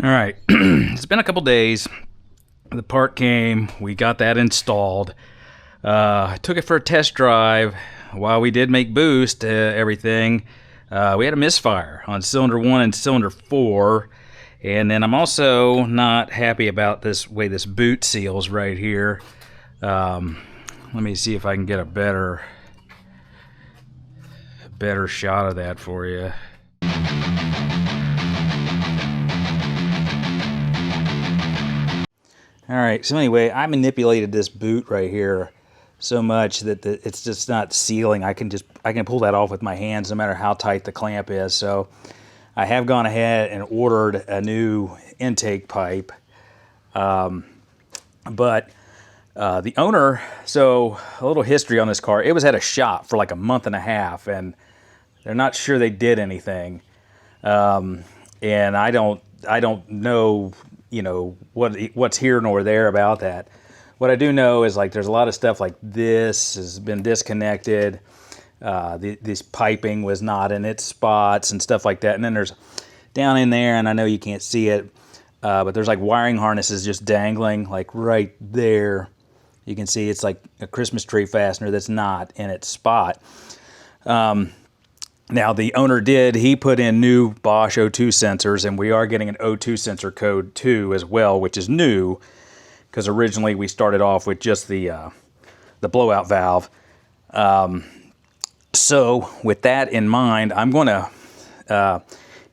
All right, it's been a couple days. The part came, we got that installed. I took it for a test drive. While we did make boost everything, we had a misfire on cylinder 1 and cylinder 4. And then I'm also not happy about this way this boot seals right here. Let me see if I can get a better shot of that for you. All right, so anyway, I manipulated this boot right here so much that it's just not sealing. I can pull that off with my hands no matter how tight the clamp is. So I have gone ahead and ordered a new intake pipe. But the owner, so a little history on this car, it was at a shop for like a month and a half, and they're not sure they did anything. And I don't know, you know, what's here nor there about that. What I do know is, like, there's a lot of stuff like this has been disconnected. This piping was not in its spots and stuff like that. And then there's down in there, and I know you can't see it, but there's like wiring harnesses just dangling like right there. You can see it's like a Christmas tree fastener that's not in its spot. Now the owner he put in new Bosch O2 sensors, and we are getting an O2 sensor code 2 as well, which is new, because originally we started off with just the blowout valve. So with that in mind, I'm going to,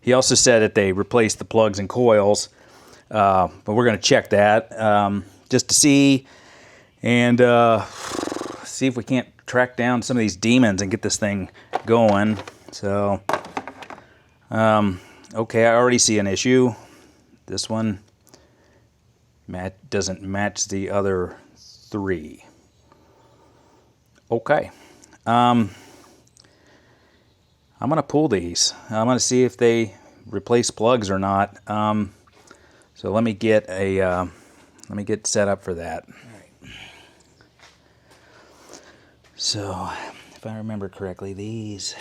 he also said that they replaced the plugs and coils, but we're going to check that just to see, and see if we can't track down some of these demons and get this thing going. So, okay, I already see an issue. This one doesn't match the other 3. Okay. I'm going to pull these. I'm going to see if they replace plugs or not. So let me get set up for that. All right. So, if I remember correctly, these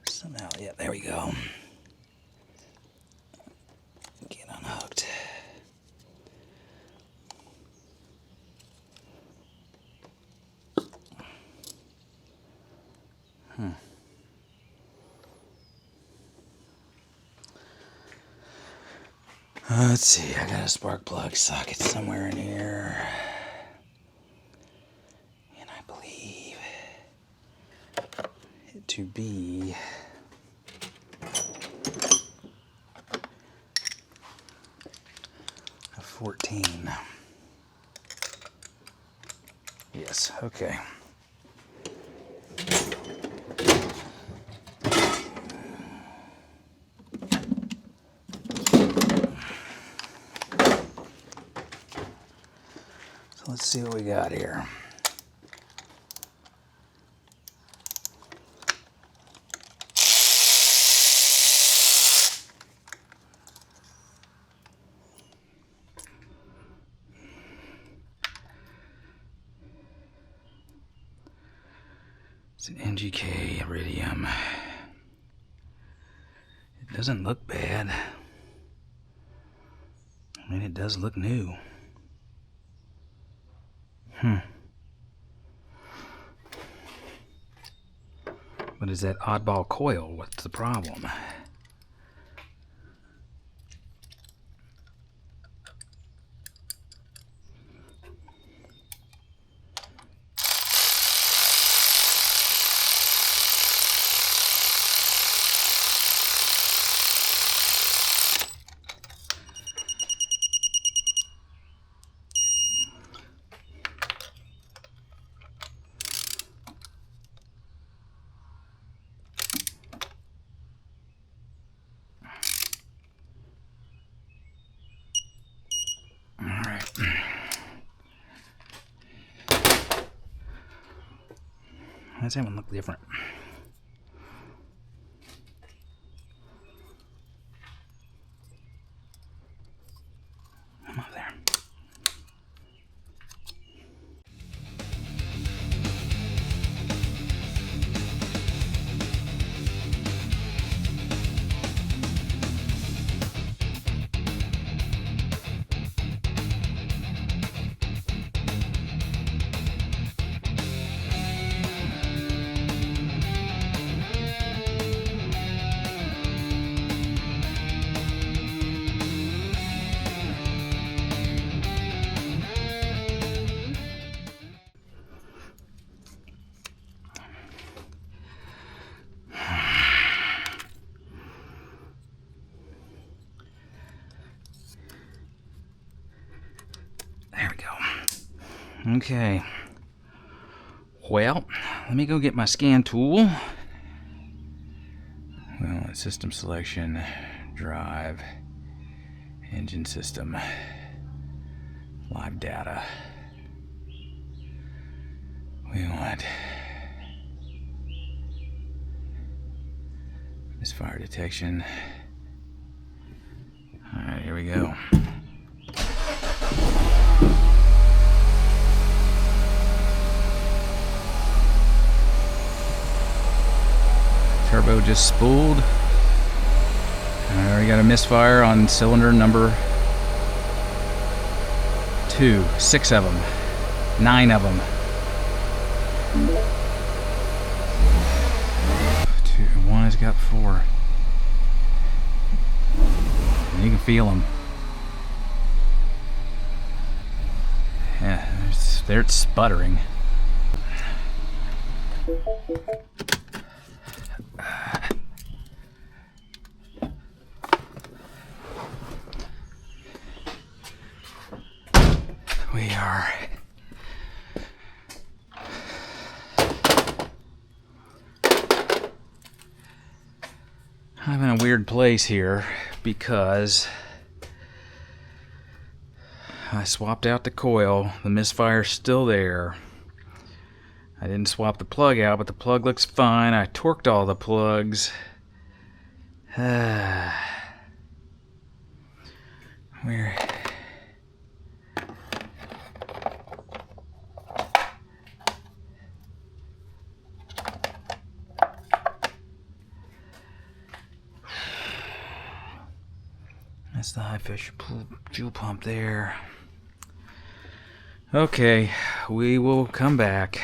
somehow, yeah, there we go. Get unhooked. Let's see, I got a spark plug socket somewhere in here. And I believe it to be a 14. Yes, okay. So let's see what we got here. It's an NGK iridium. It doesn't look bad. I mean, it does look new. But is that oddball coil? What's the problem? Let's have one look different. Come up there. Okay. Well, let me go get my scan tool. Well, system selection, drive, engine system, live data. We want misfire detection. Alright, here we go. Turbo just spooled. I already got a misfire on cylinder number 2. 6 of them. 9 of them. 1 has got 4. And you can feel them. Yeah, they're sputtering. We are I'm in a weird place here because I swapped out the coil. The misfire's still there. I didn't swap the plug out, but the plug looks fine. I torqued all the plugs. Where? That's the high pressure fuel pump there. Okay, we will come back.